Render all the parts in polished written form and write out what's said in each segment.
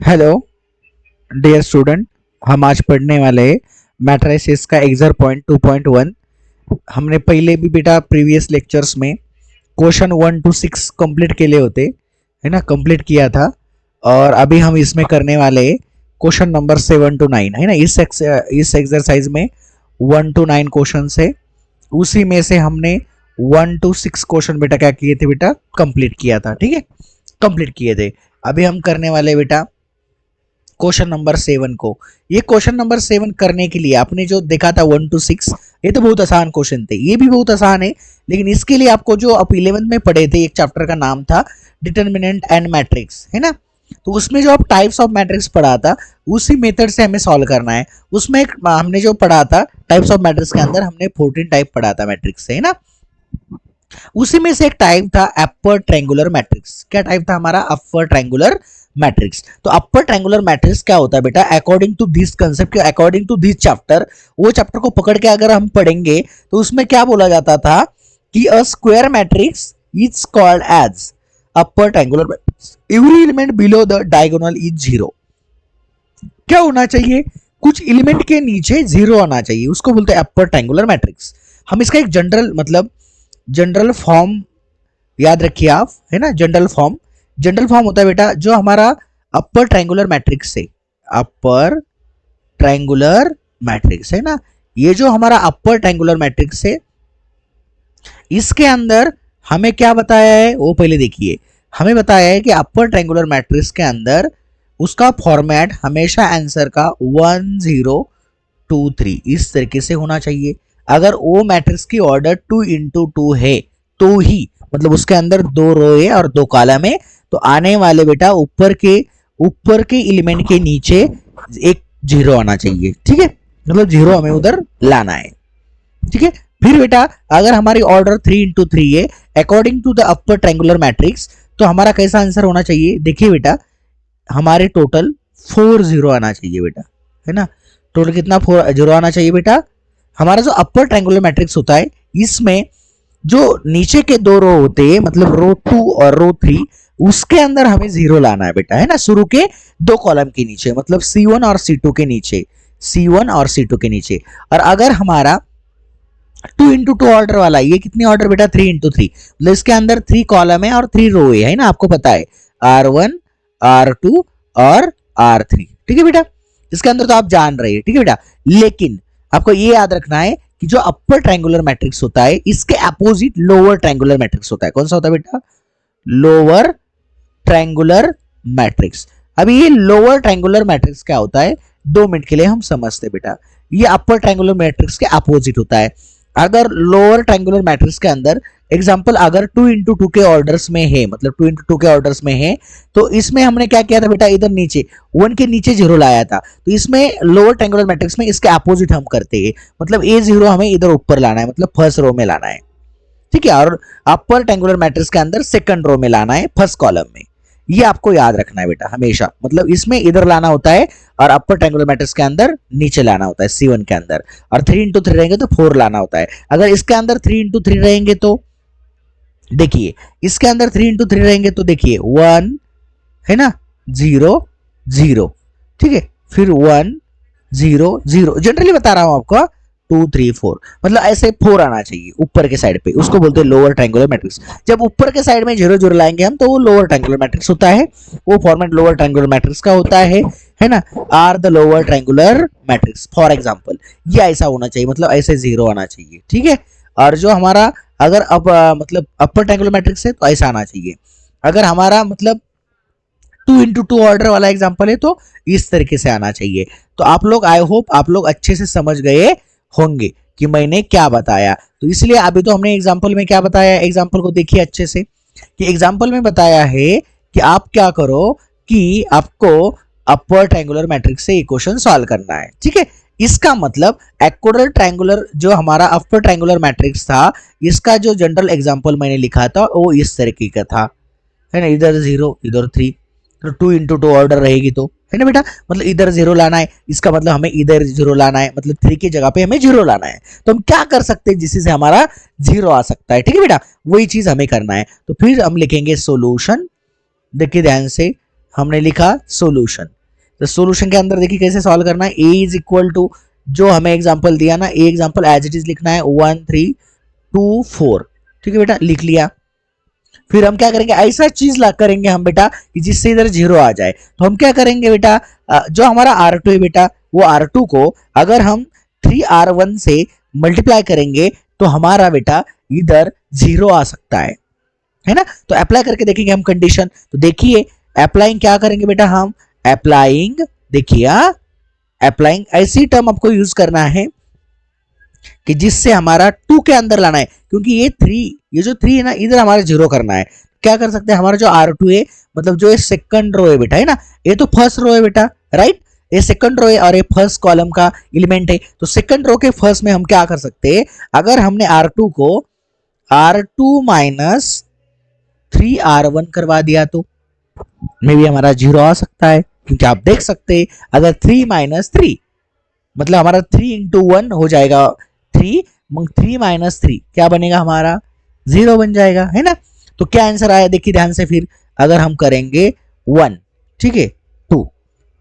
Hello dear student. हम आज पढ़ने वाले हैं मैट्रिसेस का एक्सरसाइज 2.1। हमने पहले भी बेटा प्रीवियस लेक्चर्स में क्वेश्चन 1 to 6 कंप्लीट के लिए होते है ना, कंप्लीट किया था। और अभी हम इसमें करने वाले क्वेश्चन नंबर 7 to 9 है ना। इस एक्सरसाइज में 1 to 9 क्वेश्चन है, उसी में से हमने 1 to 6 क्वेश्चन बेटा क्या किए थे बेटा, कंप्लीट किया था। ठीक है, कंप्लीट किए थे। अभी हम करने वाले बेटा क्वेश्चन नंबर 7 को। ये क्वेश्चन नंबर 7 करने के लिए आपने जो देखा था 1 to 6, ये तो बहुत आसान क्वेश्चन थे, ये भी बहुत आसान है। लेकिन इसके लिए आपको जो आप 11th में पढ़े थे, एक चैप्टर का नाम था डिटर्मिनेंट एंड मैट्रिक्स, है ना। तो उसमें जो आप टाइप्स ऑफ मैट्रिक्स पढ़ा था, उसी मेथड से हमें सॉल्व करना है। उसमें हमने जो पढ़ा था टाइप्स ऑफ मैट्रिक्स के अंदर हमने 14 टाइप पढ़ा था मैट्रिक्स से, है ना। उसी में से एक टाइप था अपर ट्रायंगुलर मैट्रिक्स। क्या टाइप था हमारा? Upper triangular matrix. तो अपर ट्रायंगुलर मैट्रिक्स क्या होता है बेटा, according to this concept, according to this chapter, वो चैप्टर को पकड़ के अगर हम पढ़ेंगे तो उसमें क्या बोला जाता था कि a square matrix is called as upper triangular matrix, every element below the diagonal is zero. क्या होना चाहिए? कुछ एलिमेंट के नीचे जीरो आना चाहिए, उसको बोलते हैं अपर ट्रायंगुलर मैट्रिक्स। हम इसका एक जनरल फॉर्म याद रखिए आप, है ना। जनरल फॉर्म होता है बेटा जो हमारा अपर ट्रायंगुलर मैट्रिक्स है, अपर ट्रायंगुलर मैट्रिक्स है ना। ये जो हमारा अपर ट्रायंगुलर मैट्रिक्स है, इसके अंदर हमें क्या बताया है वो पहले देखिए। हमें बताया है कि अपर ट्रायंगुलर मैट्रिक्स के अंदर उसका फॉर्मेट हमेशा आंसर का 1 0 2 3 इस तरीके से होना चाहिए। अगर वो मैट्रिक्स की ऑर्डर 2 into 2 है तो ही, मतलब उसके अंदर 2 रो है और 2 कॉलम है, तो आने वाले बेटा ऊपर के एलिमेंट के नीचे एक जीरो आना चाहिए। ठीक है, मतलब जीरो हमें उधर लाना है। ठीक है, फिर बेटा अगर हमारी ऑर्डर 3 into 3 है according to the upper triangular matrix, तो हमारा कैसा आंसर होना चाहिए? देखिए बेटा, हमारे टोटल 4 जीरो आना चाहिए बेटा, है ना। टोटल कितना 4 जीरो आना चाहिए बेटा? हमारा जो अपर ट्रायंगुलर मैट्रिक्स होता है, इसमें जो नीचे के 2 रो होते हैं, मतलब रो 2 और रो 3, उसके अंदर हमें जीरो लाना है बेटा, है ना। शुरू के 2 कॉलम के नीचे, मतलब C1 और C2 के नीचे, C1 और C2 के नीचे। और अगर हमारा 2 into 2 ऑर्डर वाला, ये कितनी ऑर्डर बेटा? 3 into 3, मतलब इसके अंदर 3 कॉलम है और 3 रो है ना, आपको पता है R1 R2 और R3। ठीक है बेटा, इसके अंदर तो आप जान रहे हैं। ठीक है बेटा, लेकिन आपको ये याद रखना है कि जो अपर ट्रायंगुलर मैट्रिक्स होता है, इसके अपोजिट लोअर ट्रायंगुलर मैट्रिक्स होता है। कौन सा होता है बेटा? Lower triangular matrix. अभी ये लोअर ट्रायंगुलर मैट्रिक्स क्या होता है, 2 मिनट के लिए हम समझते बेटा। ये अपर ट्रायंगुलर मैट्रिक्स के अपोजिट होता है। अगर लोअर ट्रायंगुलर मैट्रिक्स के अंदर एग्जांपल अगर 2 into 2 के ऑर्डर्स में है, मतलब 2 into 2 के ऑर्डर्स में है, तो इसमें हमने क्या किया था बेटा, इधर नीचे 1 के नीचे जीरो लाया था। तो इसमें लोअर ट्रायंगुलर मैट्रिक्स में इसके अपोजिट हम करते हैं, मतलब ए जीरो हमें इधर ऊपर लाना है, मतलब फर्स्ट रो में लाना है। ठीक है, और अपर ट्रायंगुलर मैट्रिक्स के अंदर सेकंड रो में लाना है, फर्स्ट कॉलम में। ये आपको याद रखना है बेटा हमेशा, मतलब इसमें इधर लाना होता है और अपर ट्रायंगुलर मैट्रिक्स के अंदर नीचे लाना होता है C1 के अंदर। और 3 into 3 रहेंगे तो 4 लाना होता है। अगर इसके अंदर 3 into 3 रहेंगे तो देखिए, इसके अंदर 3 into 3 रहेंगे तो देखिए 1 है ना, 0 0। ठीक है, फिर 1 0 0, जनरली बता रहा हूं आपको, 2 3 4, मतलब ऐसे 4 आना चाहिए ऊपर के साइड पे, उसको बोलते हैं लोअर ट्रायंगुलर मैट्रिक्स। जब ऊपर के साइड में 0 0 लाएंगे हम, तो वो लोअर ट्रायंगुलर मैट्रिक्स होता है। वो फॉर्मेट लोअर ट्रायंगुलर मैट्रिक्स का होता है ना। Or the lower triangular matrix, for example ये ऐसा होना चाहिए, मतलब ऐसे 0 आना चाहिए। ठीक है, और जो हमारा अगर अब मतलब अपर ट्रायंगुलर मैट्रिक्स है तो ऐसा आना चाहिए। अगर हमारा मतलब 2 into 2 ऑर्डर वाला एग्जांपल है तो इस तरीके से आना चाहिए। तो आप लोग, आई होप आप लोग अच्छे से समझ गए होंगे कि मैंने क्या बताया। तो इसलिए अभी तो हमने एग्जांपल में क्या बताया, एग्जांपल को देखिए अच्छे से, कि एग्जांपल में बताया है कि आप क्या करो कि आपको अपर ट्रायंगुलर मैट्रिक्स से इक्वेशन सॉल्व करना है। ठीक है, इसका मतलब एक्वाड्रेंट ट्रायंगुलर जो हमारा अपर ट्रायंगुलर मैट्रिक्स था, इसका जो जनरल एग्जांपल मैंने लिखा था वो इस तरीके का था, है ना। इधर 0 इधर 3, तो 2 into 2 ऑर्डर रहेगी तो, है ना बेटा, मतलब इधर 0 लाना है, इसका मतलब हमें इधर 0 लाना है, मतलब 3 की जगह पे हमें 0 लाना है। तो हम क्या कर सकते हैं जिससे हमारा 0 आ सकता है? ठीक है बेटा, वही चीज हमें करना है। तो फिर हम लिखेंगे सोल्यूशन। देखिए ध्यान से, हमने लिखा सोल्यूशन। तो सोल्यूशन के अंदर देखिए कैसे सॉल्व करना है। ए इज इक्वल टू जो हमें एग्जांपल दिया ना, ए एग्जांपल एज इट इज लिखना है 1 3 2 4। ठीक है बेटा, लिख लिया। फिर हम क्या करेंगे, ऐसा चीज ला करेंगे हम बेटा कि जिससे इधर जीरो आ जाए। तो हम क्या करेंगे बेटा, जो हमारा R2 है बेटा, वो R2 को अगर हम 3R1 से मल्टीप्लाई करेंगे तो हमारा बेटा इधर जीरो आ सकता है ना। तो अप्लाई करके देखेंगे हम कंडीशन। तो देखिए अप्लाइंग क्या करेंगे बेटा, हम अप्लाइंग, देखिए अप्लाइंग ऐसी टर्म आपको यूज करना है कि जिससे हमारा 2 के अंदर लाना है, क्योंकि ये जो 3 है ना, इधर हमारा जीरो करना है। क्या कर सकते हैं, हमारा जो R2 है, मतलब जो ये सेकंड रो है बेटा, है ना, ये तो फर्स्ट रो है बेटा, राइट, ये सेकंड रो है और ये फर्स्ट कॉलम का एलिमेंट है। तो सेकंड रो के फर्स्ट में हम क्या कर सकते हैं, अगर हमने R2 को R2 माइनस 3R1 करवा दिया तो मे भी हमारा जीरो आ सकता है, क्योंकि आप देख सकते हैं अगर 3 माइनस 3 मतलब हमारा 3 इंटू 1 हो जाएगा 3, मग 3 माइनस 3 क्या बनेगा, हमारा जीरो बन जाएगा, है ना। तो क्या आंसर आया देखिए ध्यान से। फिर अगर हम करेंगे 1, ठीक है, 2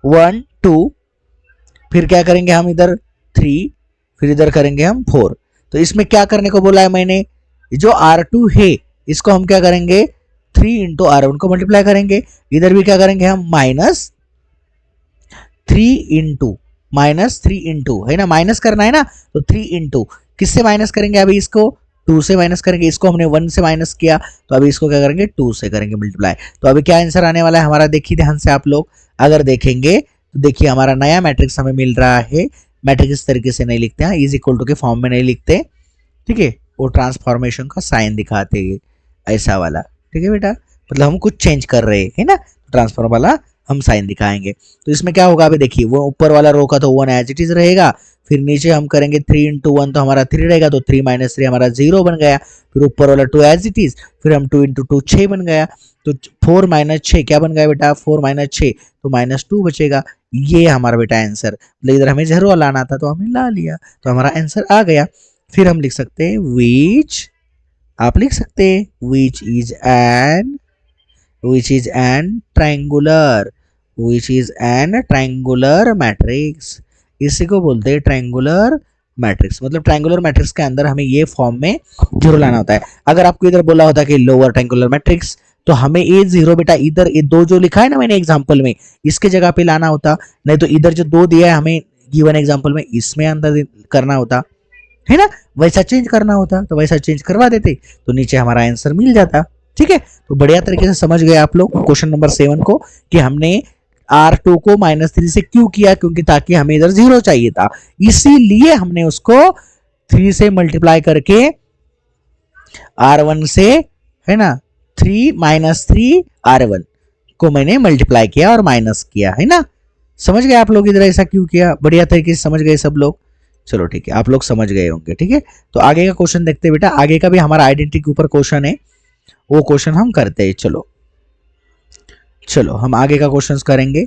1 2, फिर क्या करेंगे हम इधर 3, फिर इधर करेंगे हम 4। तो इसमें क्या करने को बोला है मैंने, जो R2 है इसको हम क्या करेंगे 3 इंटू R1 को मल्टीप्लाई करेंगे। इधर भी क्या करेंगे हम माइनस 3 इंटू, है ना, माइनस करना है ना, तो 3 इंटू किससे माइनस करेंगे, अभी इसको 2 से माइनस करेंगे। इसको हमने 1 से माइनस किया, तो अभी इसको क्या करेंगे 2 से करेंगे मल्टीप्लाई। तो अभी क्या आंसर आने वाला है हमारा, देखिए ध्यान से आप लोग अगर देखेंगे तो देखिए हमारा नया मैट्रिक्स हमें मिल रहा है। मैट्रिक्स इस तरीके से नहीं लिखते हैं, इज इक्वल टू के फॉर्म में नहीं लिखते, ठीक है, वो ट्रांसफॉर्मेशन का साइन दिखाते हैं ऐसा वाला, ठीक है बेटा, मतलब हम कुछ चेंज कर रहे हैं ना, ट्रांसफॉर्म वाला हम साइन दिखाएंगे। तो इसमें क्या होगा, अभी देखिए वो ऊपर वाला रो का तो 1 एज इट इज रहेगा, फिर नीचे हम करेंगे 3 इंटू 1 तो हमारा 3 रहेगा, तो 3 माइनस 3 हमारा 0 बन गया। फिर ऊपर वाला 2 एज इट इज, फिर हम 2 इंटू 2 6 बन गया, तो 4 माइनस 6 क्या बन गया बेटा, 4 माइनस 6 तो माइनस 2 बचेगा। ये हमारा बेटा आंसर, मतलब इधर हमें 0 लाना था तो हमने ला लिया, तो हमारा आंसर आ गया। फिर हम लिख सकते हैं विच, आप लिख सकते हैं which is an triangular matrix. इसी को बोलते हैं ट्रायंगुलर मैट्रिक्स। मतलब ट्रायंगुलर मैट्रिक्स के अंदर हमें ये फॉर्म में जीरो लाना होता है। अगर आपको इधर बोला होता कि लोअर ट्रायंगुलर मैट्रिक्स, तो हमें ये जीरो बेटा इधर ये दो जो लिखा है ना मैंने एग्जांपल में, इसके जगह पे लाना होता, नहीं तो इधर जो दो दिया है हमें गिवन एग्जांपल में, इसमें अंदर करना होता, है ना, वैसा चेंज करना होता, तो वैसा चेंज करवा देते तो नीचे हमारा आंसर मिल जाता। ठीक है, तो बढ़िया तरीके से समझ गए आप लोग क्वेश्चन नंबर 7 को कि हमने R2 को -3 से क्यों किया, क्योंकि ताकि हमें इधर 0 चाहिए था, इसीलिए हमने उसको 3 से मल्टीप्लाई करके R1 से, है ना, 3 R1 को मैंने मल्टीप्लाई किया और माइनस किया, है ना। समझ गए आप लोग इधर ऐसा क्यों किया, बढ़िया तरीके से समझ गए सब लोग। चलो ठीक है, आप लोग समझ गए होंगे। ठीक है, तो आगे का क्वेश्चन देखते हैं बेटा। आगे का भी हमारा आइडेंटिटी के ऊपर क्वेश्चन है, वो क्वेश्चन हम करते हैं। चलो हम आगे का क्वेश्चन करेंगे।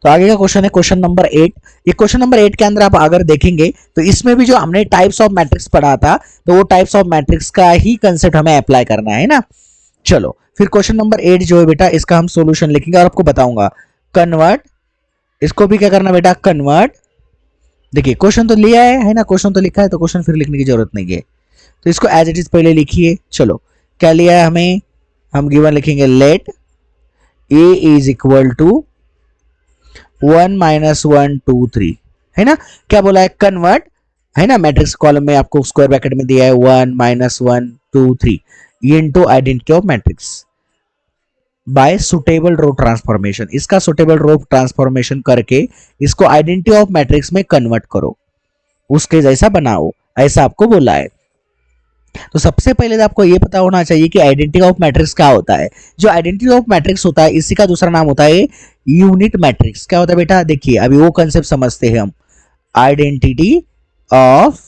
तो आगे का क्वेश्चन है क्वेश्चन नंबर 8। ये क्वेश्चन नंबर 8 के अंदर आप अगर देखेंगे तो इसमें भी जो हमने टाइप्स ऑफ मैट्रिक्स पढ़ा था, तो वो टाइप्स ऑफ मैट्रिक्स का ही कंसेप्ट हमें अप्लाई करना है ना। चलो फिर क्वेश्चन नंबर 8 जो है बेटा, इसका हम सोल्यूशन लिखेंगे और आपको बताऊंगा कन्वर्ट, इसको भी क्या करना बेटा, कन्वर्ट। देखिए क्वेश्चन तो लिया है ना, क्वेश्चन तो लिखा है, तो क्वेश्चन फिर लिखने की जरूरत नहीं है, तो इसको एज इट इज पहले लिखिए। चलो क्या लिया है हमें, हम गिवन लिखेंगे let a is equal to 1 - 1 2 3, है ना। क्या बोला है, कन्वर्ट, है ना, मैट्रिक्स कॉलम में आपको स्क्वायर ब्रैकेट में दिया है 1 - 1 2 3 into identity of matrix by suitable row transformation. इसका सुटेबल रो ट्रांसफॉर्मेशन करके इसको आइडेंटिटी ऑफ मैट्रिक्स में कन्वर्ट करो, उसके जैसा बनाओ, ऐसा आपको बोला है। तो सबसे पहले तो आपको ये पता होना चाहिए कि आइडेंटिटी ऑफ मैट्रिक्स क्या होता है। जो आइडेंटिटी ऑफ मैट्रिक्स होता है, इसी का दूसरा नाम होता है यूनिट मैट्रिक्स। क्या होता है बेटा, देखिए अभी वो कंसेप्ट समझते हैं हम, आइडेंटिटी ऑफ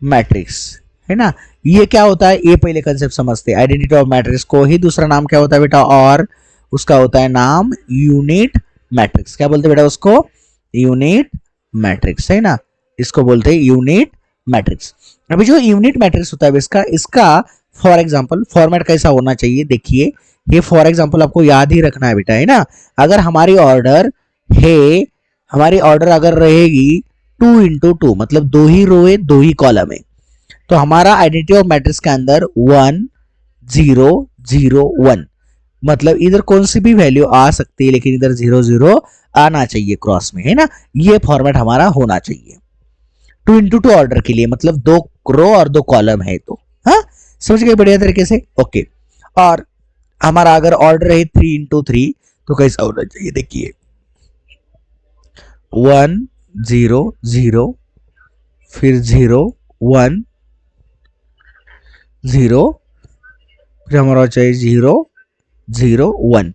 मैट्रिक्स, है ना। ये क्या होता है, ये पहले कंसेप्ट समझते हैं। आइडेंटिटी ऑफ मैट्रिक्स को ही दूसरा नाम क्या होता है बेटा, और उसका होता है नाम यूनिट मैट्रिक्स। क्या बोलते हैं बेटा उसको, यूनिट मैट्रिक्स, है ना, इसको बोलते हैं यूनिट मैट्रिक्स। अभी जो यूनिट मैट्रिक्स होता है इसका फॉर एग्जांपल फॉर्मेट कैसा होना चाहिए, देखिए ये फॉर एग्जांपल आपको याद ही रखना है बेटा, है ना। अगर हमारी ऑर्डर है, हमारी ऑर्डर अगर रहेगी 2 into 2 मतलब 2 ही रो है 2 ही कॉलम है, तो हमारा आइडेंटिटी ऑफ मैट्रिक्स के अंदर 1 0 0 1 मतलब इधर कौन सी भी वैल्यू आ सकती है लेकिन इधर 0 0 आना चाहिए क्रॉस में, है ना। ये फॉर्मेट हमारा होना चाहिए 2 into 2 ऑर्डर के लिए, मतलब 2 रो और 2 कॉलम है तो, हाँ समझ गए बढ़िया तरीके से, ओके। और हमारा अगर ऑर्डर है 3 into 3 तो कैसा होना चाहिए, देखिए 1 0 0 फिर 0 1 0 फिर हमारा चाहिए 0 0 1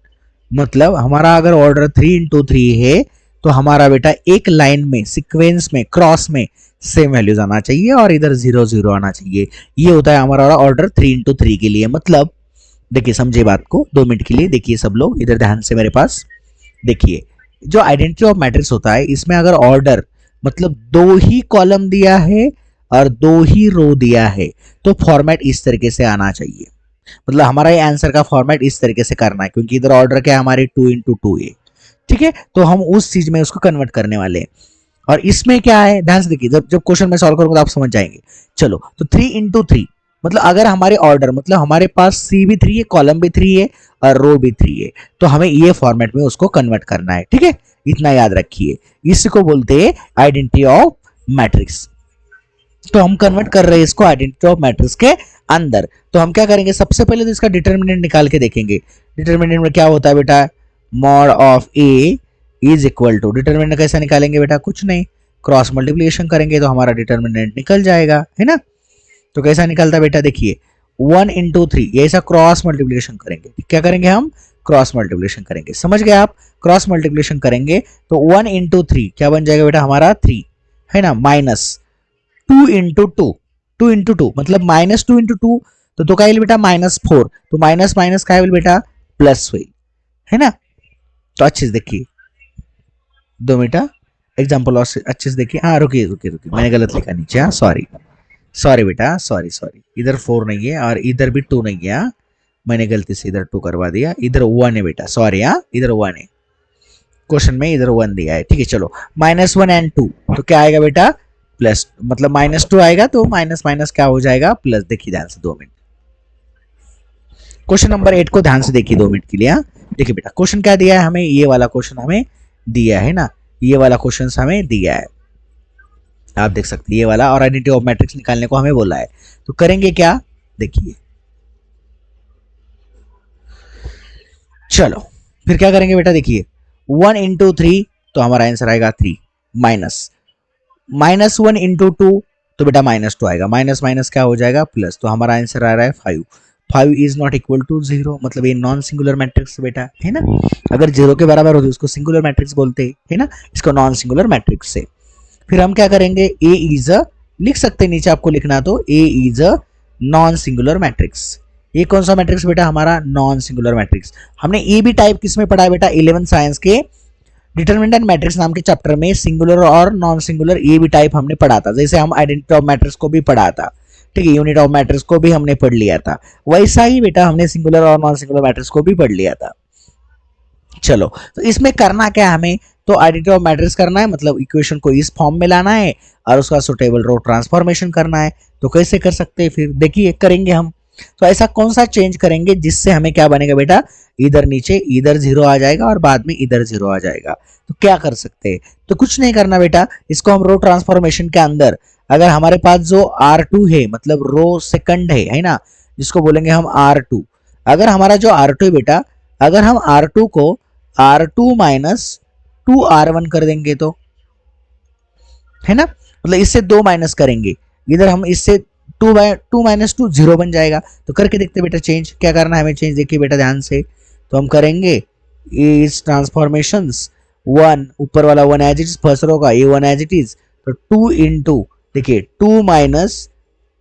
मतलब हमारा अगर ऑर्डर 3 into 3 है तो हमारा बेटा एक लाइन में सीक्वेंस में क्रॉस में सेम वैल्यूज आना चाहिए और इधर 0 0 आना चाहिए। ये होता है हमारा ऑर्डर 3 into 3 के लिए। मतलब देखिए समझे बात को 2 मिनट के लिए, देखिए सब लोग इधर ध्यान से मेरे पास देखिए, जो आइडेंटिटी ऑफ मैट्रिक्स होता है इसमें अगर ऑर्डर मतलब 2 ही कॉलम दिया है और 2 ही रो दिया है तो फॉर्मेट इस तरीके से आना चाहिए। मतलब हमारा ये आंसर का फॉर्मेट इस तरीके से करना है क्योंकि इधर ऑर्डर क्या है हमारे 2 into 2 है, ठीक है। तो हम उस चीज में उसको कन्वर्ट करने वाले हैं। और इसमें क्या है ध्यान से देखिए, जब जब क्वेश्चन में सॉल्व करूंगा तो आप समझ जाएंगे। चलो तो 3 into 3 मतलब अगर हमारे ऑर्डर मतलब हमारे पास सी भी 3 है कॉलम भी 3 है और रो भी 3 है तो हमें ये फॉर्मेट में उसको कन्वर्ट करना है, ठीक है। इतना याद रखिए, इसको बोलते हैं आइडेंटिटी ऑफ मैट्रिक्स। तो हम कन्वर्ट कर रहे हैं इसको आइडेंटिटी ऑफ मैट्रिक्स के अंदर। तो हम क्या करेंगे, सबसे पहले तो इसका डिटर्मिनेंट निकाल के देखेंगे। डिटर्मिनेंट में क्या होता है बेटा, mod of A is equal to, determinant कैसे निकालेंगे बेटा, कुछ नहीं क्रॉस मल्टीप्लिकेशन करेंगे तो हमारा डिटर्मिनेंट निकल जाएगा, है ना। तो कैसा निकलता है बेटा, देखिए 1 into 3 ये ऐसा क्रॉस मल्टीप्लिकेशन करेंगे, क्या करेंगे हम क्रॉस मल्टीप्लिकेशन करेंगे, समझ गए आप। क्रॉस मल्टीप्लिकेशन करेंगे तो 1 into 3 क्या बन जाएगा बेटा हमारा 3, है ना, माइनस 2 into 2 2 into 2 मतलब -2 into 2 तो क्या बेटा -4, तो माइनस माइनस क्या बेटा प्लस हुई, है ना। तो अच्छे से देखिए 2 मिनट एग्जाम्पल और अच्छे से देखिए। हाँ रुकिए रुकिए रुकिए, मैंने गलत लिखा नीचे, हाँ सॉरी सॉरी बेटा सॉरी सॉरी, इधर 4 नहीं है और इधर भी 2 नहीं है, मैंने गलती से इधर 2 करवा दिया, इधर 1 है बेटा, सॉरी हाँ इधर 1 है, क्वेश्चन में इधर 1 दिया है, ठीक है। चलो -1 and 2 तो क्या आएगा बेटा प्लस, मतलब -2 आएगा तो माइनस माइनस क्या हो जाएगा प्लस। देखिए ध्यान से 2 मिनट, क्वेश्चन नंबर 8 को ध्यान से देखिए 2 मिनट के लिए। देखिए बेटा क्वेश्चन क्या दिया है हमें, ये वाला क्वेश्चन हमें दिया है ना, ये वाला क्वेश्चन हमें दिया है, आप देख सकते हैं ये वाला, और आइडेंटिटी ऑफ मैट्रिक्स निकालने को हमें बोला है। तो करेंगे क्या, देखिए चलो फिर क्या करेंगे बेटा, देखिए 1 into 3 तो हमारा आंसर आएगा 3, माइनस -1 into 2 तो बेटा -2 आएगा, माइनस माइनस क्या हो जाएगा प्लस, तो हमारा आंसर आ रहा है 5। 5 इज नॉट इक्वल टू 0 मतलब ये नॉन सिंगुलर मैट्रिक्स बेटा, है ना। अगर 0 के बराबर होती है उसको सिंगुलर मैट्रिक्स बोलते हैं, है ना, इसको नॉन सिंगुलर मैट्रिक्स से। फिर हम क्या करेंगे, ए इज अ, लिख सकते हैं नीचे आपको लिखना, तो A is a non singular matrix. ये कौन सा मैट्रिक्स बेटा हमारा नॉन सिंगुलर मैट्रिक्स। हमने ए बी टाइप किसमें पढ़ा है बेटा, 11th साइंस के डिटरमिनेंट एंड मैट्रिक्स नाम के चैप्टर में सिंगुलर और non singular A B type हमने पढ़ा था, जैसे हम आइडेंटिटी ऑफ मैट्रिक्स को भी पढ़ा था, ठीक है, यूनिट ऑफ मैट्रिक्स को भी हमने पढ़ लिया था, वैसा ही बेटा हमने सिंगुलर और नॉन सिंगुलर मैट्रिक्स को भी पढ़ लिया था। चलो तो इसमें करना क्या है हमें, तो आइडेंटिटी ऑफ मैट्रिक्स करना है, मतलब इक्वेशन को इस फॉर्म में लाना है और उसका सुटेबल रो ट्रांसफॉर्मेशन करना है। तो कैसे कर सकते हैं, फिर देखिए करेंगे हम। तो ऐसा कौन सा चेंज करेंगे जिससे हमें क्या बनेगा बेटा, इधर नीचे इधर 0 आ जाएगा और बाद में इधर 0 आ जाएगा। तो क्या कर सकते हैं, तो कुछ नहीं करना बेटा, इसको हम रो ट्रांसफॉर्मेशन के अंदर, अगर हमारे पास जो R2 है मतलब रो सेकंड है ना, जिसको बोलेंगे हम R2, अगर हमारा जो R2 है बेटा, अगर हम R2 को R2 माइनस 2R1 कर देंगे तो, है ना, मतलब इससे 2 माइनस करेंगे, इधर हम इससे 2 माइनस 2 0 बन जाएगा। तो करके देखते बेटा चेंज, क्या करना है हमें चेंज, देखिए बेटा ध्यान से, तो हम करेंगे इस ट्रांसफॉर्मेशंस 1 ऊपर वाला 1 as it is, first row का ये 1 एज इट इज, तो 2 इंटू देखिए 2 माइनस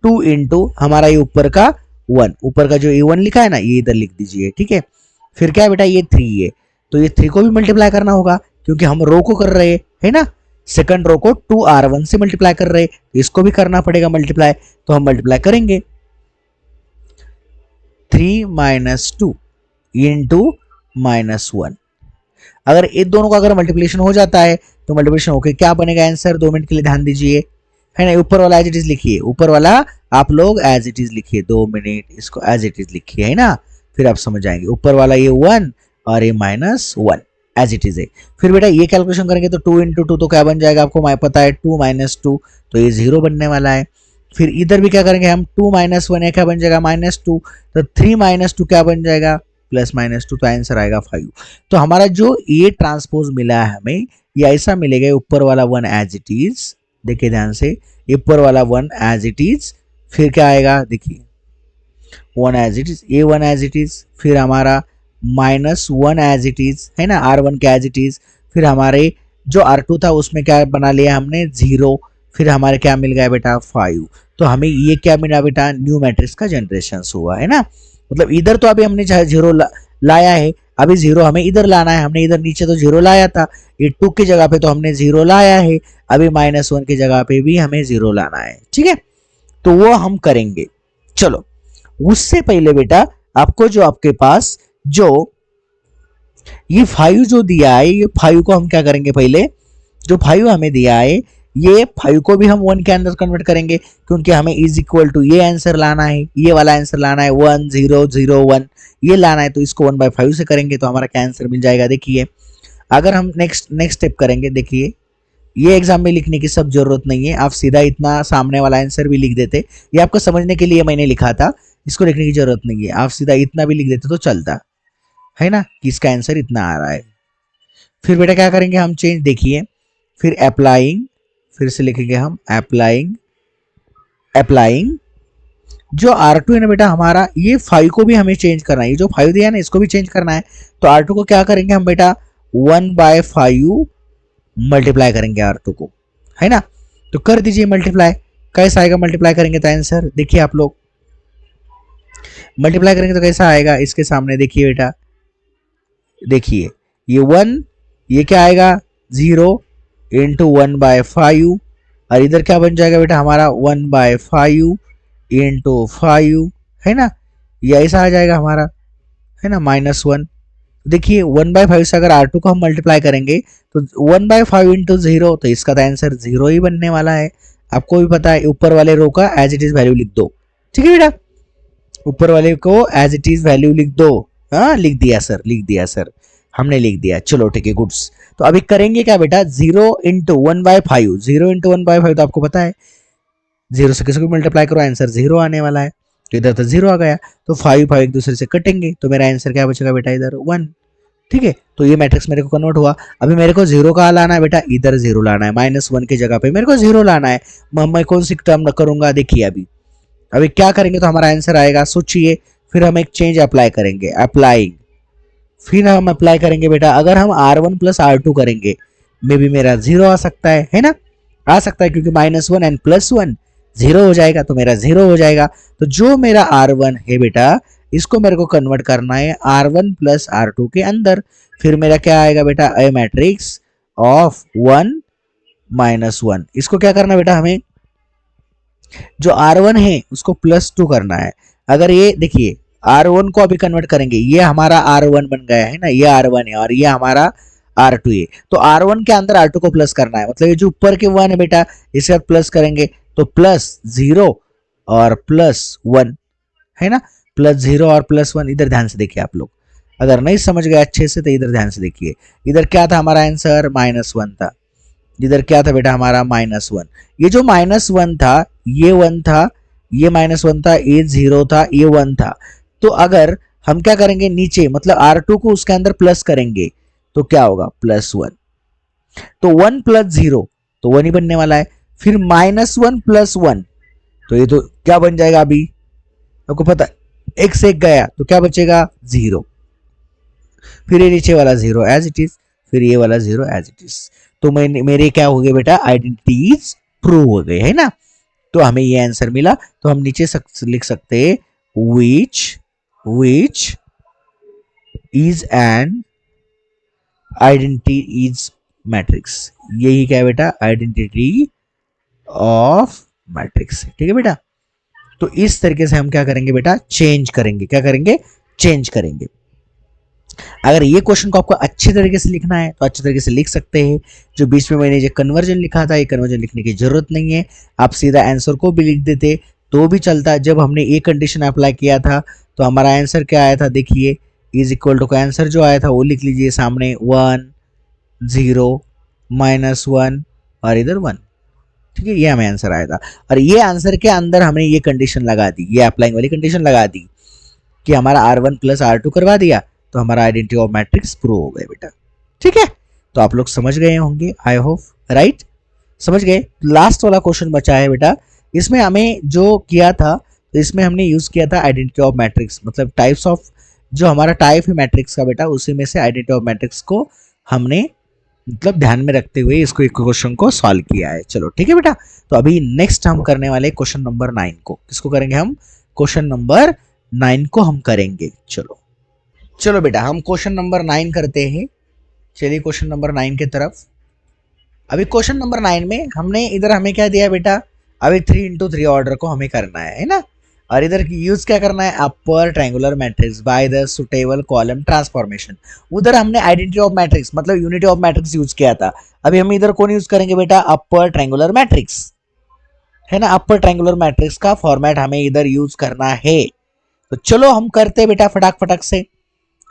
2 इंटू हमारा ये ऊपर का 1, ऊपर का जो ये 1 लिखा है ना ये इधर लिख दीजिए, ठीक है। फिर क्या बेटा ये 3 है, तो ये 3 को भी मल्टीप्लाई करना होगा क्योंकि हम रो को कर रहे हैं, है ना, सेकंड रो को 2R1 से मल्टीप्लाई कर रहे हैं, इसको भी करना पड़ेगा मल्टीप्लाई, तो हम मल्टीप्लाई करेंगे 3 माइनस 2 इंटू -1। अगर इन दोनों का अगर मल्टीप्लिकेशन हो जाता है तो मल्टीप्लिकेशन होके क्या बनेगा आंसर, 2 मिनट के लिए ध्यान दीजिए, है ना। ऊपर वाला एज इट इज लिखिए, ऊपर वाला आप लोग एज इट इज लिखिए, 2 मिनट इसको एज इट इज लिखिए, है ना, फिर आप समझ जाएंगे। ऊपर वाला ये 1 और ये -1 एज इट इज है। फिर बेटा ये कैलकुलेशन करेंगे तो 2 × 2 तो क्या बन जाएगा, आपको पता है 2 - 2, तो ये 0 बनने वाला है। फिर इधर भी क्या करेंगे हम, 2 - 1 है, क्या बन जाएगा -2, तो 3 - 2 क्या बन जाएगा, +-2, तो आंसर आएगा 5। तो हमारा जो ये ट्रांसपोज मिला है हमें, ये ऐसा मिलेगा, ऊपर वाला 1 एज इट इज, देखिए ध्यान से, ऊपर वाला 1 एज इट इज, फिर क्या आएगा देखिए 1 एज इट इज, ये 1 एज इट इज, फिर हमारा -1 एज इट इज, है ना, R1 के एज इट इज, फिर हमारे जो R2 था उसमें क्या बना लिया हमने 0, फिर हमारे क्या मिल गया बेटा 5। तो हमें ये क्या मिला बेटा, न्यू मैट्रिक्स का जनरेशन हुआ, है ना। मतलब इधर तो अभी हमने 0 लाया है, अभी 0 हमें इधर लाना है, हमने इधर नीचे तो 0 लाया था, ये 2 की जगह पे तो हमने 0 लाया है, अभी -1 की जगह पे भी हमें 0 लाना है, ठीक है, तो वो हम करेंगे। चलो उससे पहले बेटा आपको जो आपके पास जो ये 5 जो दिया है, ये 5 को हम क्या करेंगे, पहले जो 5 हमें दिया है ये 5 को भी हम 1 के अंदर कन्वर्ट करेंगे, क्योंकि हमें इज इक्वल टू ये आंसर लाना है, ये वाला आंसर लाना है 1 0 0 1 ये लाना है, तो इसको 1/5 से करेंगे तो हमारा क्या आंसर मिल जाएगा। देखिए अगर हम नेक्स्ट स्टेप करेंगे, देखिए ये एग्जाम में लिखने की सब जरूरत नहीं है, आप सीधा इतना सामने वाला आंसर भी लिख देते, ये आपको समझने के लिए मैंने लिखा था, इसको लिखने की जरूरत नहीं है, आप सीधा इतना भी लिख देते तो चलता, है ना, कि इसका आंसर इतना आ रहा है। फिर बेटा क्या करेंगे हम चेंज, देखिए फिर अप्लाइंग, फिर से लिखेंगे हम अप्लाइंग, अप्लाइंग जो R2 है ना बेटा हमारा, ये 5 को भी हमें चेंज करना है, ये जो 5 दिया है ना इसको भी चेंज करना है, तो R2 को क्या करेंगे हम बेटा 1/5 मल्टीप्लाई करेंगे R2 को, है ना। तो कर दीजिए मल्टीप्लाई, कैसा आएगा मल्टीप्लाई करेंगे तो आंसर, देखिए आप लोग मल्टीप्लाई करेंगे तो कैसा आएगा, इसके सामने देखिए बेटा, देखिए ये 1, ये क्या आएगा 0 × 1/5, और इधर क्या बन जाएगा बेटा हमारा 1/5 × 5, है ना, ये ऐसा आ जाएगा हमारा, है ना, -1। देखिए 1/5 से अगर R2 को हम मल्टीप्लाई करेंगे तो 1/5 × 0, तो इसका तो आंसर 0 ही बनने वाला है। आपको भी पता है ऊपर वाले रो का एज इट इज वैल्यू लिख दो, ठीक है बेटा, ऊपर वाले को एज इट इज वैल्यू लिख दो। हाँ लिख दिया सर, लिख दिया सर, हमने लिख दिया, चलो ठीक है गुड्स। तो अभी करेंगे क्या बेटा, 0 × 1/5, 0 × 1/5 तो आपको पता है 0 से किसी को मल्टीप्लाई करो आंसर 0 आने वाला है, तो इधर तो 0 आ गया, तो 5 5 एक दूसरे से कटेंगे तो मेरा आंसर क्या बचेगा बेटा इधर 1, ठीक है। तो ये मैट्रिक्स मेरे को कन्वर्ट हुआ, अभी मेरे को 0 कहाँ लाना है बेटा, इधर 0 लाना है, -1 की जगह पे मेरे को 0 लाना है। मैं कौन सी टर्म करूंगा, देखिए अभी क्या करेंगे तो हमारा आंसर आएगा, सोचिए, फिर हम एक चेंज अप्लाई करेंगे, अप्लाइंग, फिर हम अप्लाई करेंगे बेटा, अगर हम R1 + R2 करेंगे मे बी मेरा 0 आ सकता है ना, आ सकता है, क्योंकि -1 एंड +1 0 हो जाएगा, तो मेरा 0 हो जाएगा। तो जो मेरा R1 है बेटा इसको मेरे को कन्वर्ट करना है R1 + R2 के अंदर, फिर मेरा क्या आएगा बेटा, ए मैट्रिक्स ऑफ 1 -1, इसको क्या करना बेटा, हमें जो R1 है उसको +2 करना है। अगर ये देखिए R1 को अभी कन्वर्ट करेंगे, ये हमारा R1 बन गया है ना, ये R1 है और ये हमारा R2 है, तो R1 के अंदर R2 को प्लस करना है, मतलब ये जो ऊपर के 1 है बेटा इसे प्लस करेंगे तो +0 और +1, है ना, +0 और +1। इधर ध्यान से देखिए आप लोग, अगर नहीं समझ गए अच्छे से तो इधर ध्यान से देखिए, इधर क्या था हमारा आंसर -1 था, इधर क्या था बेटा हमारा -1, ये जो -1 था ये 1 था, ये -1 था, ये 0 था, ये 1 था, तो अगर हम क्या करेंगे नीचे, मतलब R2 को उसके अंदर प्लस करेंगे तो क्या होगा +1, तो 1 + 0 तो 1 ही बनने वाला है, फिर -1 + 1 तो ये तो क्या बन जाएगा, अभी आपको पता है 1 से 1 गया तो क्या बचेगा 0, फिर ये नीचे वाला 0 एज इट इज, फिर ये वाला 0 एज इट इज, तो मेरे क्या हो गए बेटा, आइडेंटिटीज प्रूव हो गए, है ना। तो हमें ये आंसर मिला, तो हम नीचे लिख सकते हैं which is an identity is matrix, यही क्या है बेटा, आइडेंटिटी ऑफ मैट्रिक्स, ठीक है बेटा। तो इस तरीके से हम क्या करेंगे बेटा, चेंज करेंगे, क्या करेंगे, चेंज करेंगे। अगर ये क्वेश्चन को आपको अच्छे तरीके से लिखना है तो अच्छे तरीके से लिख सकते हैं। जो बीच में मैंने जो कन्वर्जन लिखा था, ये कन्वर्जन लिखने की जरूरत नहीं है, आप सीधा आंसर को भी लिख देते तो भी चलता। जब हमने ये कंडीशन अप्लाई किया था तो हमारा आंसर क्या आया था, देखिए इज इक्वल टू का आंसर जो आया था वो लिख लीजिए सामने, 1 0 -1 और इधर 1। ठीक है, ये हमें आंसर आया था। और ये आंसर के अंदर हमने ये कंडीशन लगा दी, ये अप्लाइंग वाली कंडीशन लगा दी कि हमारा R1 प्लस R2 करवा दिया तो हमारा आइडेंटिटी ऑफ मैट्रिक्स प्रूव हो गया बेटा। ठीक है, तो आप लोग समझ गए होंगे, आई होप, राइट, समझ गए। लास्ट वाला क्वेश्चन बचा है बेटा, इसमें हमें जो किया था, तो इसमें हमने यूज किया था आइडेंटिटी ऑफ मैट्रिक्स, मतलब टाइप्स ऑफ, जो हमारा टाइप है मैट्रिक्स का बेटा, उसी में से आइडेंटिटी ऑफ मैट्रिक्स को हमने मतलब ध्यान में रखते हुए इसको एक क्वेश्चन को सॉल्व किया है। चलो ठीक है बेटा, तो अभी नेक्स्ट हम करने वाले क्वेश्चन नंबर 9 को, किसको करेंगे हम, क्वेश्चन नंबर 9 को हम करेंगे। चलो चलो बेटा, हम क्वेश्चन नंबर 9 करते हैं। चलिए क्वेश्चन नंबर 9 की तरफ। अभी क्वेश्चन नंबर 9 में हमने इधर हमें क्या दिया बेटा, अभी 3x3 ऑर्डर को हमें करना है ना। और इधर यूज क्या करना है, अपर triangular matrix by the suitable column transformation. उधर हमने आइडेंटिटी ऑफ मैट्रिक्स मतलब यूनिटी ऑफ मैट्रिक्स यूज किया था। अभी हम इधर कौन यूज करेंगे बेटा, अपर ट्रायंगुलर मैट्रिक्स, है ना। अपर ट्रायंगुलर मैट्रिक्स का फॉर्मेट हमें इधर यूज करना है। तो चलो हम करते बेटा फटाक फटाक से,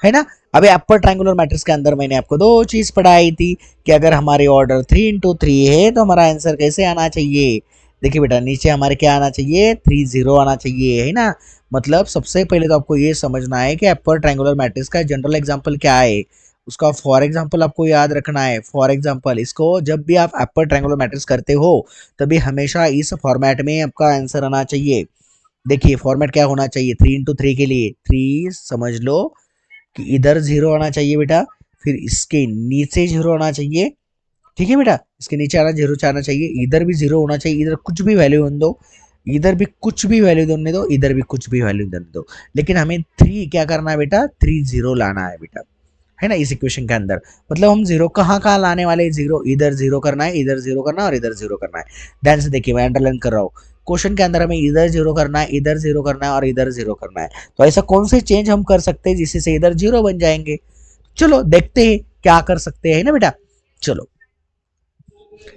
है ना। अभी अपर ट्रायंगुलर मैट्रिक्स के अंदर मैंने आपको दो चीज पढ़ाई थी कि अगर हमारे ऑर्डर 3x3 है तो हमारा आंसर कैसे आना चाहिए। देखिए बेटा, नीचे हमारे क्या आना चाहिए, 3 0 आना चाहिए, है ना। मतलब सबसे पहले तो आपको ये समझना है कि अपर ट्रायंगुलर मैट्रिक्स का जनरल एग्जांपल क्या है, उसका फॉर एग्जांपल आपको याद रखना है। फॉर एग्जांपल, इसको जब भी आप अपर ट्रायंगुलर मैट्रिक्स करते हो तभी हमेशा इस फॉर्मेट में आपका आंसर आना चाहिए। देखिए फॉर्मेट क्या होना चाहिए, 3x3 के लिए 3 समझ लो कि इधर 0 आना चाहिए बेटा, फिर इसके नीचे 0 आना चाहिए। ठीक है बेटा, इसके नीचे आना 0 आना चाहिए, इधर भी 0 होना चाहिए, इधर कुछ भी वैल्यू होने दो, इधर भी कुछ भी वैल्यू देने दो, इधर भी कुछ भी वैल्यू देने दो, लेकिन हमें 3 क्या करना है बेटा, 3 0 लाना है बेटा, है ना। इस इक्वेशन के अंदर मतलब हम 0 कहाँ कहाँ लाने वाले, 0 इधर 0 करना है, इधर 0 करना है और इधर 0 करना है। ध्यान से देखिए, मैं अंडरलाइन कर रहा हूँ। क्वेश्चन के अंदर हमें इधर 0 करना है, इधर 0 करना है और इधर 0 करना है। तो ऐसा कौन से चेंज हम कर सकते हैं जिससे इधर 0 बन जाएंगे। चलो देखते हैं क्या कर सकते हैं ना बेटा। चलो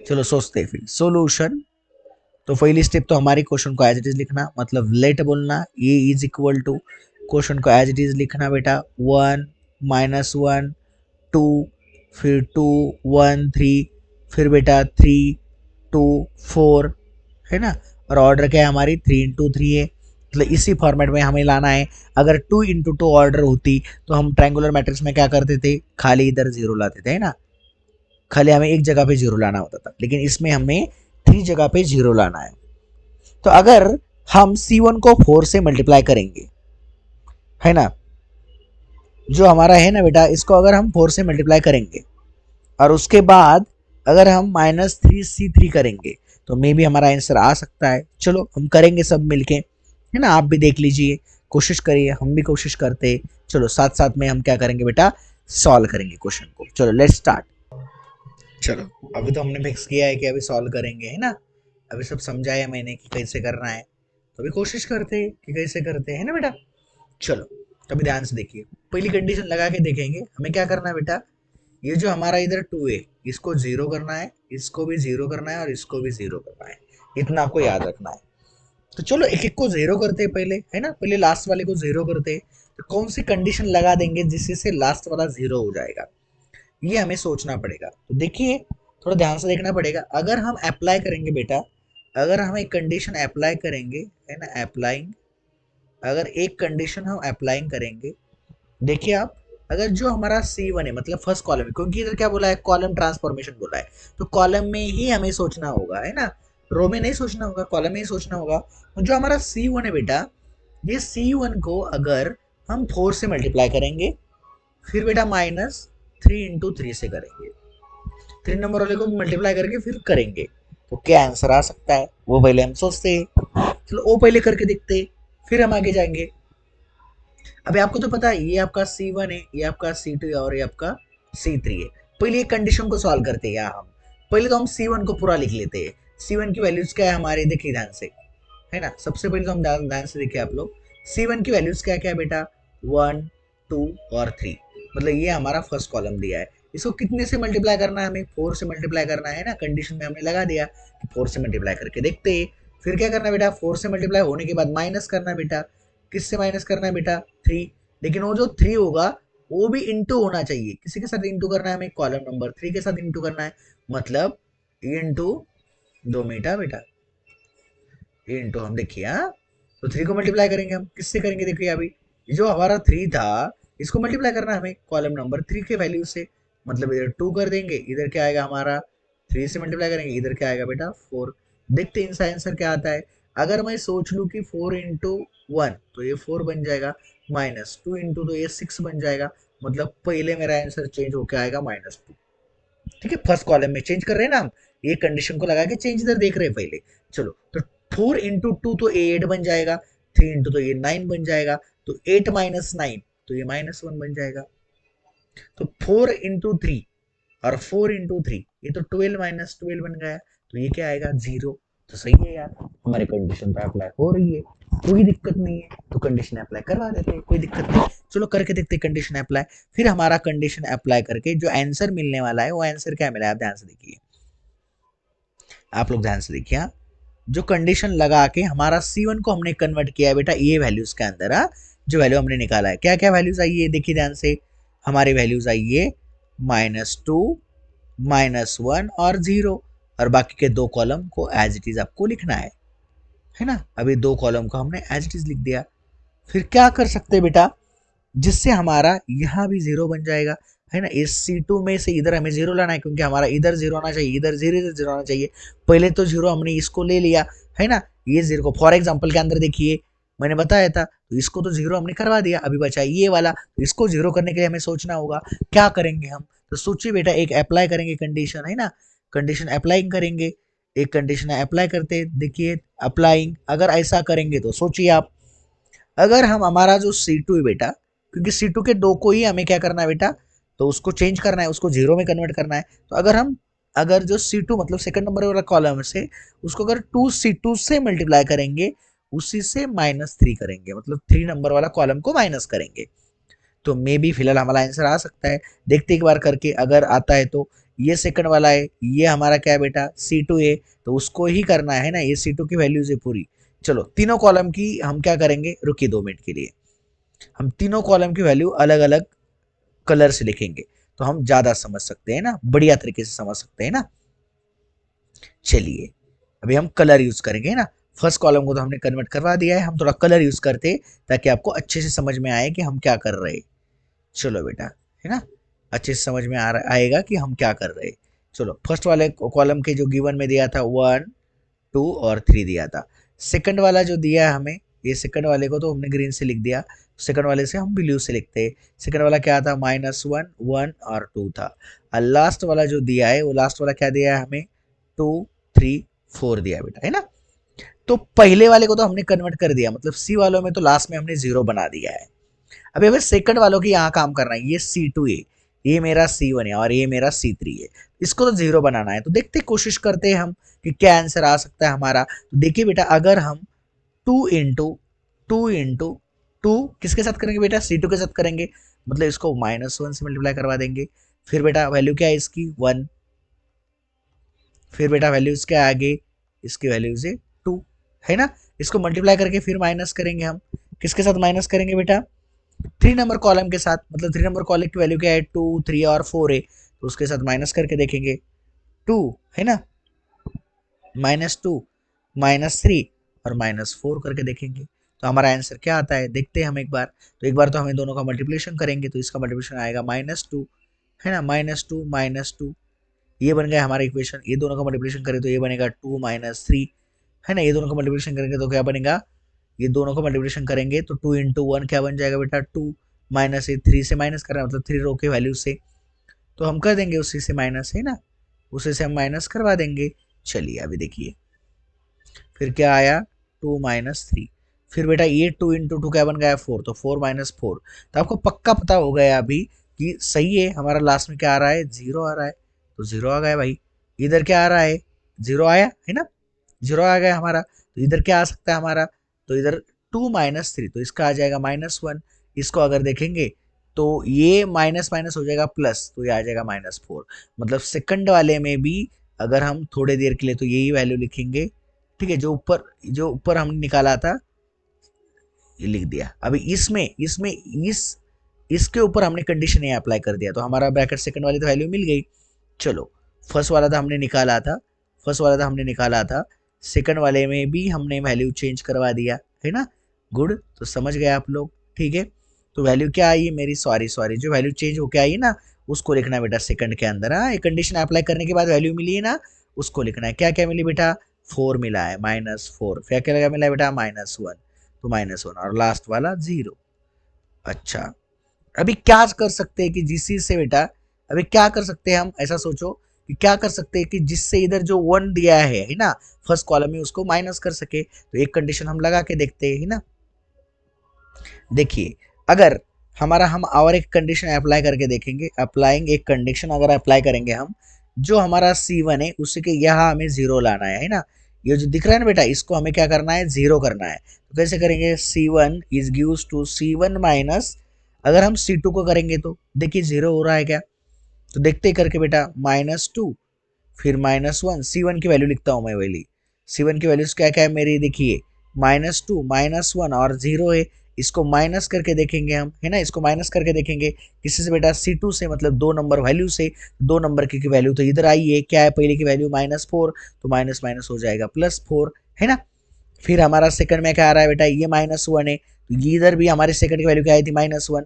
चलो सोचते हैं फिर सोल्यूशन। तो पहली स्टेप तो हमारी क्वेश्चन को एज इट इज लिखना, मतलब लेट बोलना, ये इज इक्वल टू क्वेश्चन को एज इट इज लिखना बेटा, 1 -1 2 फिर 2 1 3 फिर बेटा 3 2 4, है ना। और ऑर्डर क्या है हमारी, 3x3 है, मतलब इसी फॉर्मेट में हमें लाना है। अगर 2x2 ऑर्डर होती तो हम ट्रायंगुलर मैट्रिक्स में क्या करते थे, खाली इधर 0 लाते थे, है ना। खाली हमें एक जगह पे 0 लाना होता था, लेकिन इसमें हमें 3 जगह पे 0 लाना है। तो अगर हम C1 को 4 से मल्टीप्लाई करेंगे, है ना, जो हमारा है ना बेटा, इसको अगर हम 4 से मल्टीप्लाई करेंगे और उसके बाद अगर हम -3C3 करेंगे तो मे भी हमारा आंसर आ सकता है। चलो हम करेंगे सब मिलके, है ना। आप भी देख लीजिए, कोशिश करिए, हम भी कोशिश करते। चलो साथ साथ में हम क्या करेंगे बेटा, सॉल्व करेंगे क्वेश्चन को। चलो लेट्स स्टार्ट। चलो अभी तो हमने फिक्स किया है कि अभी सॉल्व करेंगे, है ना। अभी सब समझाया मैंने कि कैसे करना है, तो अभी कोशिश करते हैं कि कैसे करते हैं ना बेटा। चलो तो अभी ध्यान से देखिए, पहली कंडीशन लगा के देखेंगे हमें क्या करना है बेटा। ये जो हमारा इधर 2 है इसको 0 करना है, इसको भी 0 करना है और इसको भी 0 करना है, इतना आपको याद रखना है। तो चलो एक एक को 0 करते हैं पहले, है ना। पहले लास्ट वाले को 0 करते हैं, तो कौन सी कंडीशन लगा देंगे जिससे लास्ट वाला 0 हो जाएगा, ये हमें सोचना पड़ेगा। तो देखिए थोड़ा ध्यान से देखना पड़ेगा। अगर हम अप्लाई करेंगे बेटा, अगर हम एक कंडीशन अप्लाई करेंगे, है ना, अप्लाइंग, अगर एक कंडीशन हम अप्लाइंग करेंगे, देखिए आप, अगर जो हमारा C1 है मतलब फर्स्ट कॉलम है, क्योंकि इधर क्या बोला है, कॉलम ट्रांसफॉर्मेशन बोला है, तो कॉलम में ही हमें सोचना होगा, है ना। रो में नहीं सोचना होगा, कॉलम में ही सोचना होगा। तो जो हमारा C1 है बेटा, ये C1 को अगर हम 4 से मल्टीप्लाई करेंगे, फिर बेटा -3 × 3 से करेंगे, 3 नंबर वाले को मल्टीप्लाई करके फिर करेंगे, तो क्या आंसर आ सकता है वो पहले हम सोचते हैं। चलो वो पहले करके देखते हैं, फिर हम आगे जाएंगे। अभी आपको तो पता है ये आपका C1 है, ये आपका C2 है और ये आपका C3 है। पहले एक कंडीशन को सॉल्व करते हैं हम। पहले तो हम C1 को पूरा लिख लेते हैं। C1 की वैल्यूज क्या है हमारे, देखिए ध्यान से, है ना। सबसे पहले तो हम ध्यान से देखिए आप लोग, C1 की वैल्यूज क्या क्या है बेटा, 1 2 और 3। मतलब ये हमारा फर्स्ट कॉलम दिया है। इसको कितने से मल्टीप्लाई करना है, हमें 4 से मल्टीप्लाई करना है ना, कंडीशन में हमने लगा दिया कि 4 से मल्टीप्लाई करके देखते हैं। फिर क्या करना है बेटा, 4 से मल्टीप्लाई होने के बाद माइनस करना है बेटा। किससे माइनस करना है बेटा, 3। लेकिन वो जो 3 होगा वो भी इंटू होना चाहिए। किसी के साथ इंटू करना है, हमें कॉलम नंबर 3 के साथ इंटू करना है। मतलब इंटू 2 मीटा बेटा, इंटू हम देखिए, हाँ तो 3 को मल्टीप्लाई करेंगे हम, किससे करेंगे देखिए, अभी जो हमारा 3 था इसको मल्टीप्लाई करना है हमें कॉलम नंबर 3 के वैल्यू से। मतलब इधर 2 कर देंगे, इधर क्या आएगा हमारा, 3 से मल्टीप्लाई करेंगे, इधर क्या आएगा बेटा 4। देखते हैं इनका आंसर क्या आता है। अगर मैं सोच लूँ कि 4 इंटू 1 तो ये 4 बन जाएगा, माइनस 2 इंटू तो ये 6 बन जाएगा। मतलब पहले मेरा आंसर चेंज होकर आएगा -2। ठीक है, फर्स्ट कॉलम में चेंज कर रहे हैं ना हम, ये कंडीशन को लगा के चेंज इधर देख रहे हैं पहले। चलो तो 4 इंटू 2 तो 8 बन जाएगा, 3 इंटू तो ये 9 बन जाएगा, तो 8 माइनस 9 तो ये -1 बन जाएगा। तो 4 इंटू 3 और 4 इंटू 3 ये तो 12 माइनस 12 बन गया, तो ये क्या आएगा 0। तो सही है यार, हमारी कंडीशन पे अप्लाई हो रही है, कोई दिक्कत नहीं है, तो कंडीशन अप्लाई करवा देते हैं, कोई दिक्कत नहीं। चलो करके देखते हैं कंडीशन अप्लाई। फिर हमारा कंडीशन अप्लाई करके जो आंसर मिलने वाला है वो आंसर क्या मिला है, आप ध्यान से देखिए, आप लोग ध्यान से देखिए। जो कंडीशन लगा के हमारा C1 को हमने कन्वर्ट किया है बेटा ये वैल्यूज के अंदर। जो वैल्यू हमने निकाला है, क्या क्या वैल्यूज आई है देखिए ध्यान से। हमारी वैल्यूज आई है -2, -1 और 0, और बाकी के 2 कॉलम को एज इट इज आपको लिखना है ना। अभी 2 कॉलम को हमने एज इट इज लिख दिया। फिर क्या कर सकते हैं बेटा, जिससे हमारा यहाँ भी 0 बन जाएगा, है ना। इस C2 में से इधर हमें 0 लाना है, क्योंकि हमारा इधर 0 आना चाहिए, इधर 0 आना चाहिए। पहले तो 0 हमने इसको ले लिया, है ना। ये 0 को फॉर एग्जाम्पल के अंदर देखिए मैंने बताया था, तो इसको तो 0 हमने करवा दिया, अभी बचा ये वाला, तो इसको 0 करने के लिए हमें सोचना होगा क्या करेंगे हम। तो सोचिए बेटा, एक अप्लाई करेंगे कंडीशन, है ना, कंडीशन अप्लाइंग करेंगे। एक कंडीशन अप्लाई करते देखिए, अप्लाइंग अगर ऐसा करेंगे तो सोचिए आप, अगर हम हमारा जो C2 है बेटा, क्योंकि C2 के 2 को ही हमें क्या करना है बेटा, तो उसको चेंज करना है, उसको 0 में कन्वर्ट करना है। तो अगर जो C2 मतलब सेकंड नंबर वाला कॉलम से उसको अगर 2C2 से मल्टीप्लाई करेंगे, उसी से -3 करेंगे, मतलब 3 नंबर वाला कॉलम को माइनस करेंगे, तो मे बी फिलहाल हमारा आंसर आ सकता है। देखते एक बार करके, अगर आता है तो ये सेकंड वाला है, ये हमारा क्या है बेटा C2 है, तो उसको ही करना है ना, ये C2 की वैल्यूज है पूरी। चलो तीनों कॉलम की हम क्या करेंगे, रुकिए 2 मिनट के लिए, हम तीनों कॉलम की वैल्यू अलग अलग कलर से लिखेंगे, तो हम ज्यादा समझ सकते हैं ना, बढ़िया तरीके से समझ सकते हैं ना। चलिए अभी हम कलर यूज करेंगे ना। फर्स्ट कॉलम को तो हमने कन्वर्ट करवा दिया है, हम थोड़ा कलर यूज करते ताकि आपको अच्छे से समझ में आए कि हम क्या कर रहे हैं। चलो बेटा, है ना, अच्छे से समझ में आएगा कि हम क्या कर रहे हैं। चलो फर्स्ट वाले कॉलम के जो गिवन में दिया था 1, 2 और 3 दिया था। सेकंड वाला जो दिया है हमें, ये सेकंड वाले को तो हमने ग्रीन से लिख दिया, सेकंड वाले से हम ब्लू से लिखते हैं। सेकंड वाला क्या था, -1, 1 और 2 था। और लास्ट वाला जो दिया है वो लास्ट वाला क्या दिया है हमें, 2, 3, 4 दिया बेटा, है ना। तो पहले वाले को तो हमने कन्वर्ट कर दिया, मतलब सी वालों में तो लास्ट में हमने 0 बना दिया है। अभी हमें सेकंड वालों की यहाँ काम करना है, ये C2 है, ये मेरा C1 है और ये मेरा C3 है, इसको तो 0 बनाना है। तो देखते कोशिश करते हैं हम कि क्या आंसर आ सकता है हमारा। तो देखिए बेटा, अगर हम 2 इंटू 2 इंटू 2 किसके साथ करेंगे बेटा, C2 के साथ करेंगे, मतलब इसको -1 से मल्टीप्लाई करवा देंगे। फिर बेटा वैल्यू क्या है इसकी 1, फिर बेटा वैल्यूज क्या है आगे, इसकी वैल्यूज है 2, है ना। इसको मल्टीप्लाई करके फिर माइनस करेंगे हम, किसके साथ माइनस करेंगे बेटा, 3 नंबर कॉलम के साथ, मतलब 3 नंबर कॉलम की वैल्यू क्या है 2, 3 और 4 है, तो उसके साथ माइनस करके देखेंगे 2, है ना, -2, -3 और -4 करके देखेंगे, तो हमारा आंसर क्या आता है देखते हैं हम एक बार। तो एक बार तो हमें दोनों का मल्टीप्लिकेशन करेंगे, तो इसका मल्टीप्लिकेशन आएगा -2, है ना, -2 -2, ये बन गया हमारा इक्वेशन। ये दोनों का मल्टीप्लिकेशन करें तो ये बनेगा 2 -3, है ना। ये दोनों का मल्टीप्लिकेशन करेंगे तो क्या बनेगा, ये दोनों का मल्टीप्लिकेशन करेंगे तो 2 इंटू 1 क्या बन जाएगा बेटा 2, माइनस ये 3 से माइनस कर रहा है, मतलब 3 रो के वैल्यू से, तो हम कर देंगे उसी से माइनस, है ना, उसी से हम माइनस करवा देंगे। चलिए अभी देखिए फिर क्या आया 2 -3, फिर बेटा ये 2 इंटू 2 क्या बन गया 4, तो 4 -4। तो आपको पक्का पता हो गया अभी कि सही है, हमारा लास्ट में क्या आ रहा है 0 आ रहा है, तो 0 आ गया भाई। इधर क्या आ रहा है 0 आया, है ना, 0 आ गया हमारा। तो इधर क्या आ सकता है हमारा, तो इधर 2 -3, तो इसका आ जाएगा -1। इसको अगर देखेंगे तो ये माइनस माइनस हो जाएगा प्लस, तो ये आ जाएगा -4। मतलब सेकंड वाले में भी अगर हम थोड़े देर के लिए तो यही वैल्यू लिखेंगे, ठीक है, जो ऊपर हमने निकाला था ये लिख दिया। अभी इसमें इसमें इसके ऊपर हमने कंडीशन ये अप्लाई कर दिया, तो हमारा ब्रैकेट सेकंड वाली तो वैल्यू मिल गई। चलो फर्स्ट वाला था हमने निकाला था, सेकंड वाले में भी हमने वैल्यू चेंज करवा दिया है ना। गुड, तो समझ गए आप लोग, ठीक है। तो वैल्यू क्या आई मेरी, सॉरी जो वैल्यू चेंज होके आई ना उसको लिखना है बेटा सेकंड के अंदर। हाँ, ये कंडीशन अप्लाई करने के बाद वैल्यू मिली है ना, उसको लिखना है। क्या क्या मिली बेटा, 4 मिला है, -4। फिर क्या मिला है बेटा, -1, तो -1 और लास्ट वाला 0। अच्छा, अभी क्या कर सकते हैं कि जिस चीज से बेटा, अभी क्या कर सकते हैं हम, ऐसा सोचो कि क्या कर सकते हैं कि जिससे इधर जो 1 दिया है ना फर्स्ट कॉलम में, उसको माइनस कर सके। तो एक कंडीशन हम लगा के देखते हैं, है ना। देखिए, अगर हम और एक कंडीशन अप्लाई करके देखेंगे, एक कंडीशन अगर अप्लाई करेंगे हम, जो हमारा C1 है उससे कि यहाँ हमें 0 लाना है ना। ये जो दिख रहा है ना बेटा, इसको हमें क्या करना है, 0 करना है। तो कैसे करेंगे, C1 is gives to C1 minus, अगर हम C2 को करेंगे तो देखिए 0 हो रहा है क्या, तो देखते ही करके बेटा, -2 फिर -1, C1 की वैल्यू लिखता हूँ मैं वैली। C1 की वैल्यूज क्या क्या है मेरी, देखिए -2 -1 और 0 है। इसको माइनस करके देखेंगे हम, है ना, इसको माइनस करके देखेंगे किसी से बेटा, C2 से, मतलब 2 नंबर वैल्यू से। 2 नंबर की वैल्यू तो इधर आई है, क्या है पहले की वैल्यू -4, तो माइनस माइनस हो जाएगा +4, है ना। फिर हमारा सेकंड में क्या आ रहा है बेटा, ये -1 है, तो इधर भी हमारे सेकंड की वैल्यू क्या आई थी, -1,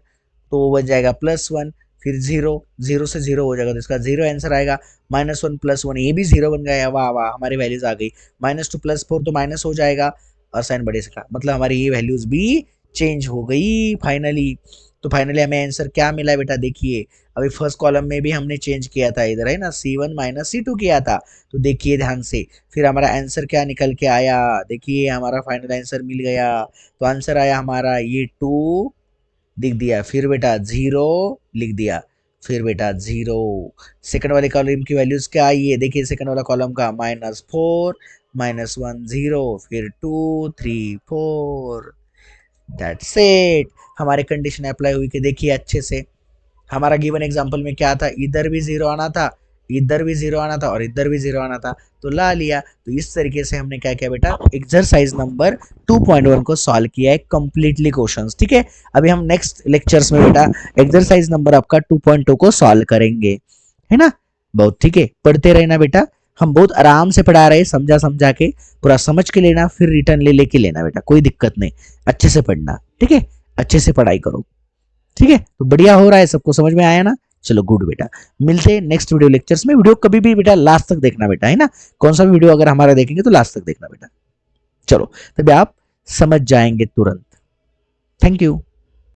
तो वो बच जाएगा +1। फिर 0, 0 से 0 हो जाएगा, तो इसका 0 आंसर आएगा। -1 +1, ये भी 0 बन गया, वाह वाह, हमारी वैल्यूज आ गई। -2 +4 तो माइनस हो जाएगा, और साइन बड़े से का मतलब हमारी ये वैल्यूज भी चेंज हो गई फाइनली। तो फाइनली हमें आंसर क्या मिला बेटा, देखिए अभी फर्स्ट कॉलम में भी हमने चेंज किया था, इधर है ना C1 - C2 किया था, तो देखिए ध्यान से, फिर हमारा आंसर क्या निकल के आया, देखिए हमारा फाइनल आंसर मिल गया। तो आंसर आया हमारा ये 2 लिख दिया, फिर बेटा 0 लिख दिया, फिर बेटा 0। सेकंड वाले कॉलम की वैल्यूज क्या आई है, देखिए सेकंड वाला कॉलम का -4 -1 0 फिर 2 3 4, दैट्स इट। हमारे कंडीशन अप्लाई हुई कि देखिए अच्छे से, हमारा गिवन एग्जांपल में क्या था, इधर भी 0 आना था, इधर भी 0 आना था और इधर भी 0 आना था, तो ला लिया। तो इस तरीके से हमने क्या किया बेटा, एक्सरसाइज नंबर 2.1 को सॉल्व किया है कंप्लीटली क्वेश्चंस, ठीक है। अभी हम नेक्स्ट लेक्चर्स में बेटा एक्सरसाइज नंबर आपका 2.2 को सॉल्व करेंगे, है ना। बहुत ठीक है, पढ़ते रहना बेटा, हम बहुत आराम से पढ़ा रहे हैं, समझा समझा के, पूरा समझ के लेना, फिर रिटर्न ले लेके लेना बेटा, कोई दिक्कत नहीं, अच्छे से पढ़ना, ठीक है, अच्छे से पढ़ाई करो, ठीक है। तो बढ़िया हो रहा है, सबको समझ में आया ना, चलो गुड बेटा। मिलते हैं नेक्स्ट वीडियो लेक्चर्स में। वीडियो कभी भी बेटा लास्ट तक देखना बेटा, है ना, कौन सा वीडियो अगर हमारा देखेंगे तो लास्ट तक देखना बेटा। चलो तभी आप समझ जाएंगे तुरंत। Thank you.